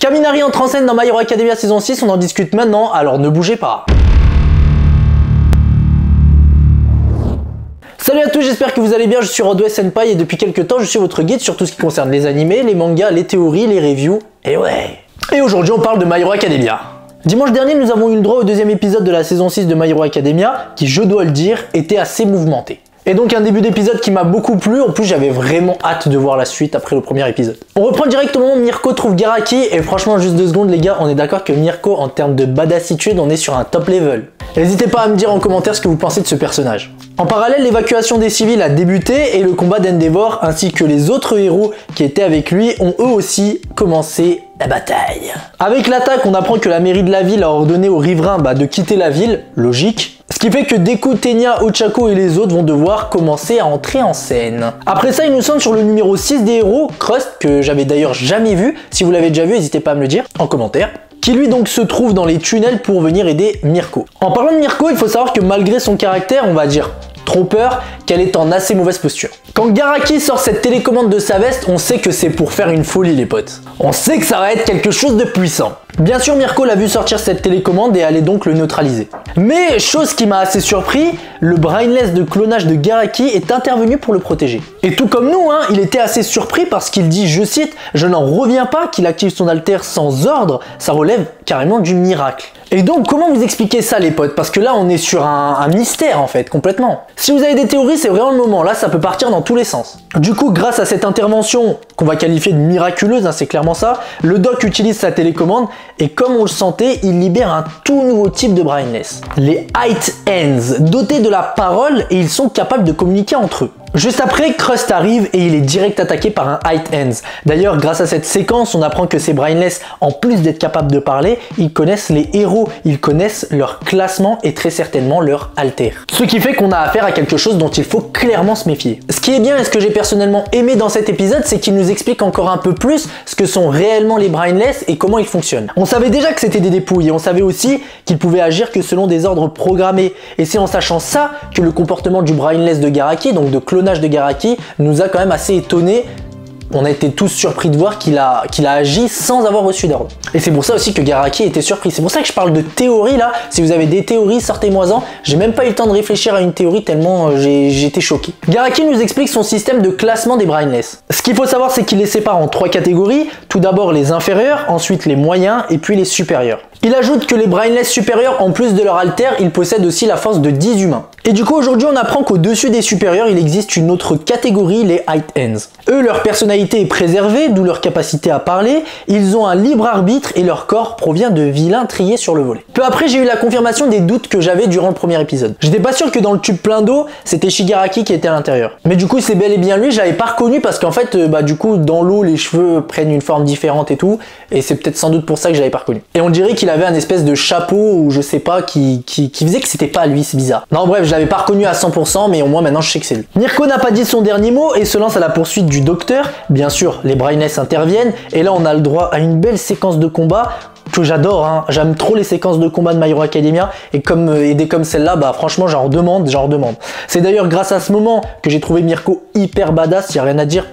Kaminari entre en scène dans My Hero Academia saison 6, on en discute maintenant, alors ne bougez pas. Salut à tous, j'espère que vous allez bien, je suis Rodway Senpai et depuis quelques temps je suis votre guide sur tout ce qui concerne les animés, les mangas, les théories, les reviews, et ouais. Et aujourd'hui on parle de My Hero Academia. Dimanche dernier nous avons eu le droit au deuxième épisode de la saison 6 de My Hero Academia, qui je dois le dire, était assez mouvementé. Et donc un début d'épisode qui m'a beaucoup plu, en plus j'avais vraiment hâte de voir la suite après le premier épisode. On reprend directement, Mirko trouve Garaki, et franchement juste 2 secondes les gars, on est d'accord que Mirko en termes de badassitude on est sur un top level. N'hésitez pas à me dire en commentaire ce que vous pensez de ce personnage. En parallèle, l'évacuation des civils a débuté et le combat d'Endeavor ainsi que les autres héros qui étaient avec lui ont eux aussi commencé la bataille. Avec l'attaque, on apprend que la mairie de la ville a ordonné aux riverains de quitter la ville, logique. Ce qui fait que Deku, Tenya, Ochako et les autres vont devoir commencer à entrer en scène. Après ça, il nous semble sur le numéro 6 des héros, Crust, que j'avais d'ailleurs jamais vu. Si vous l'avez déjà vu, n'hésitez pas à me le dire en commentaire. Qui lui donc se trouve dans les tunnels pour venir aider Mirko. En parlant de Mirko, il faut savoir que malgré son caractère, on va dire trompeur, qu'elle est en assez mauvaise posture. Quand Garaki sort cette télécommande de sa veste, on sait que c'est pour faire une folie les potes. On sait que ça va être quelque chose de puissant. Bien sûr, Mirko l'a vu sortir cette télécommande et allait donc le neutraliser. Mais, chose qui m'a assez surpris, le brainless de clonage de Garaki est intervenu pour le protéger. Et tout comme nous, il était assez surpris parce qu'il dit, je cite, « Je n'en reviens pas qu'il active son alter sans ordre, ça relève carrément du miracle. » Et donc, comment vous expliquer ça les potes? Parce que là, on est sur un mystère en fait, complètement. Si vous avez des théories, c'est vraiment le moment, là ça peut partir dans tous les sens. Du coup, grâce à cette intervention, qu'on va qualifier de miraculeuse, c'est clairement ça, le doc utilise sa télécommande et comme on le sentait, il libère un tout nouveau type de brainless. Les Height Hands, dotés de la parole et ils sont capables de communiquer entre eux. Juste après, Crust arrive et il est direct attaqué par un Height Hands. D'ailleurs, grâce à cette séquence, on apprend que ces brainless, en plus d'être capables de parler, ils connaissent les héros, ils connaissent leur classement et très certainement leur alter. Ce qui fait qu'on a affaire à quelque chose dont il faut clairement se méfier. Ce qui est bien et ce que j'ai personnellement aimé dans cet épisode, c'est qu'il nous explique encore un peu plus ce que sont réellement les brainless et comment ils fonctionnent. On savait déjà que c'était des dépouilles et on savait aussi qu'ils pouvaient agir que selon des ordres programmés. Et c'est en sachant ça que le comportement du brainless de Garaki, donc de clonage de Garaki, nous a quand même assez étonnés. On a été tous surpris de voir qu'il a agi sans avoir reçu d'ordre. Et c'est pour ça aussi que Garaki était surpris. C'est pour ça que je parle de théorie là. Si vous avez des théories, sortez-moi-en. J'ai même pas eu le temps de réfléchir à une théorie tellement j'ai été choqué. Garaki nous explique son système de classement des brainless. Ce qu'il faut savoir, c'est qu'il les sépare en 3 catégories. Tout d'abord les inférieurs, ensuite les moyens et puis les supérieurs. Il ajoute que les brainless supérieurs, en plus de leur alter, ils possèdent aussi la force de 10 humains. Et du coup, aujourd'hui, on apprend qu'au-dessus des supérieurs, il existe une autre catégorie, les Height Hands. Eux, leur personnalité est préservée, d'où leur capacité à parler, ils ont un libre arbitre et leur corps provient de vilains triés sur le volet. Peu après, j'ai eu la confirmation des doutes que j'avais durant le premier épisode. J'étais pas sûr que dans le tube plein d'eau, c'était Shigaraki qui était à l'intérieur. Mais du coup, c'est bel et bien lui, je l'avais pas reconnu parce qu'en fait, du coup, dans l'eau, les cheveux prennent une forme différente et tout, et c'est peut-être sans doute pour ça que je l'avais pas reconnu. Et on dirait qu'il avait un espèce de chapeau ou je sais pas qui faisait que c'était pas lui, c'est bizarre. Non bref, je l'avais pas reconnu à 100% mais au moins maintenant je sais que c'est lui. Mirko n'a pas dit son dernier mot et se lance à la poursuite du docteur. Bien sûr, les brainless interviennent et là on a le droit à une belle séquence de combat que j'adore, j'aime trop les séquences de combat de My Hero Academia et dès comme celle-là, franchement j'en redemande. C'est d'ailleurs grâce à ce moment que j'ai trouvé Mirko hyper badass, y a rien à dire.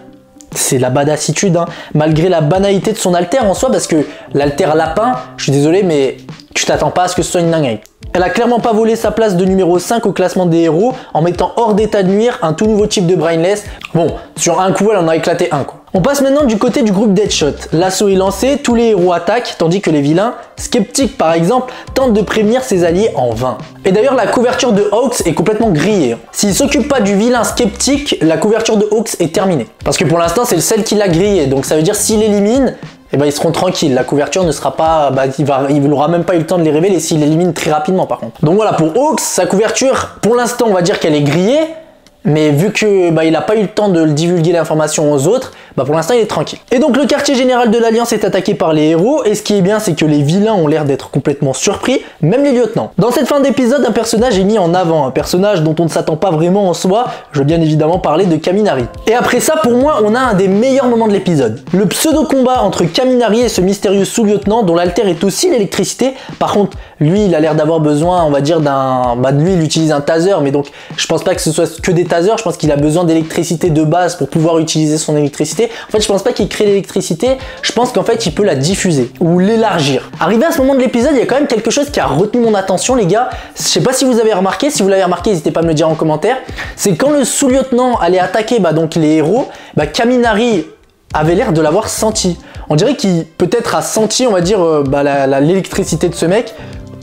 C'est la badassitude, malgré la banalité de son alter en soi, parce que l'alter lapin, je suis désolé, mais tu t'attends pas à ce que ce soit une dinguerie. Elle a clairement pas volé sa place de numéro 5 au classement des héros en mettant hors d'état de nuire un tout nouveau type de brainless. Bon, sur un coup, elle en a éclaté un quoi. On passe maintenant du côté du groupe Deadshot. L'assaut est lancé, tous les héros attaquent, tandis que les vilains, Skeptic par exemple, tentent de prévenir ses alliés en vain. Et d'ailleurs, la couverture de Hawks est complètement grillée. S'il s'occupe pas du vilain Skeptic, la couverture de Hawks est terminée. Parce que pour l'instant, c'est celle qui l'a grillé, donc ça veut dire s'il élimine, ils seront tranquilles, la couverture ne sera pas, il n'aura même pas eu le temps de les révéler s'il élimine très rapidement par contre. Donc voilà, pour Hawks, sa couverture, pour l'instant on va dire qu'elle est grillée, mais vu que il n'a pas eu le temps de le divulguer l'information aux autres, pour l'instant il est tranquille. Et donc le quartier général de l'Alliance est attaqué par les héros, et ce qui est bien c'est que les vilains ont l'air d'être complètement surpris, même les lieutenants. Dans cette fin d'épisode, un personnage est mis en avant, un personnage dont on ne s'attend pas vraiment en soi, je veux bien évidemment parler de Kaminari. Et après ça, pour moi, on a un des meilleurs moments de l'épisode. Le pseudo-combat entre Kaminari et ce mystérieux sous-lieutenant dont l'alter est aussi l'électricité. Par contre, lui, il a l'air d'avoir besoin, on va dire, lui, il utilise un taser, mais donc je pense pas que ce soit que des tasers, je pense qu'il a besoin d'électricité de base pour pouvoir utiliser son électricité. l'électricité. En fait, je pense pas qu'il crée l'électricité, je pense qu'en fait, il peut la diffuser ou l'élargir. Arrivé à ce moment de l'épisode, il y a quand même quelque chose qui a retenu mon attention, les gars. Je sais pas si vous avez remarqué, si vous l'avez remarqué, n'hésitez pas à me le dire en commentaire. C'est quand le sous-lieutenant allait attaquer donc les héros, Kaminari avait l'air de l'avoir senti. On dirait qu'il peut-être a senti, on va dire, l'électricité de ce mec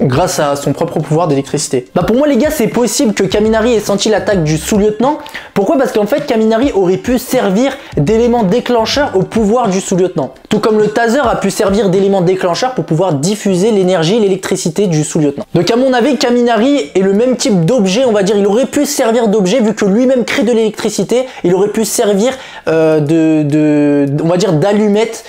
grâce à son propre pouvoir d'électricité. Pour moi les gars, c'est possible que Kaminari ait senti l'attaque du sous-lieutenant. Pourquoi? Parce qu'en fait Kaminari aurait pu servir d'élément déclencheur au pouvoir du sous-lieutenant. Tout comme le taser a pu servir d'élément déclencheur pour pouvoir diffuser l'énergie, l'électricité du sous-lieutenant. Donc à mon avis, Kaminari est le même type d'objet, on va dire, il aurait pu servir d'objet vu que lui-même crée de l'électricité, il aurait pu servir on va dire d'allumette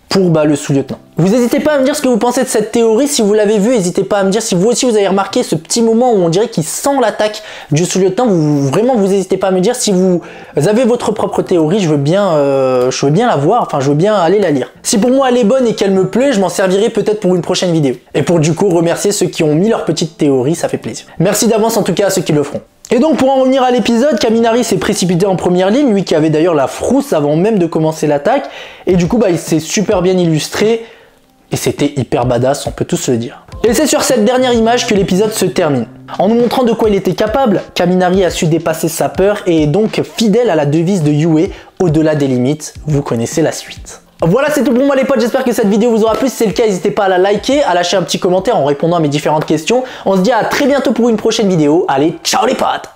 pour le sous-lieutenant. Vous n'hésitez pas à me dire ce que vous pensez de cette théorie. Si vous l'avez vu, n'hésitez pas à me dire si vous aussi vous avez remarqué ce petit moment où on dirait qu'il sent l'attaque du sous-lieutenant. Vraiment, vous n'hésitez pas à me dire si vous avez votre propre théorie. Je veux bien la voir, enfin je veux bien aller la lire. Si pour moi elle est bonne et qu'elle me plaît, je m'en servirai peut-être pour une prochaine vidéo. Et pour du coup remercier ceux qui ont mis leur petite théorie, ça fait plaisir. Merci d'avance en tout cas à ceux qui le feront. Et donc pour en revenir à l'épisode, Kaminari s'est précipité en première ligne, lui qui avait d'ailleurs la frousse avant même de commencer l'attaque, et du coup il s'est super bien illustré, et c'était hyper badass, on peut tous le dire. Et c'est sur cette dernière image que l'épisode se termine. En nous montrant de quoi il était capable, Kaminari a su dépasser sa peur et est donc fidèle à la devise de Yue, au-delà des limites, vous connaissez la suite. Voilà, c'est tout pour moi les potes, j'espère que cette vidéo vous aura plu. Si c'est le cas, n'hésitez pas à la liker, à lâcher un petit commentaire en répondant à mes différentes questions. On se dit à très bientôt pour une prochaine vidéo. Allez, ciao les potes!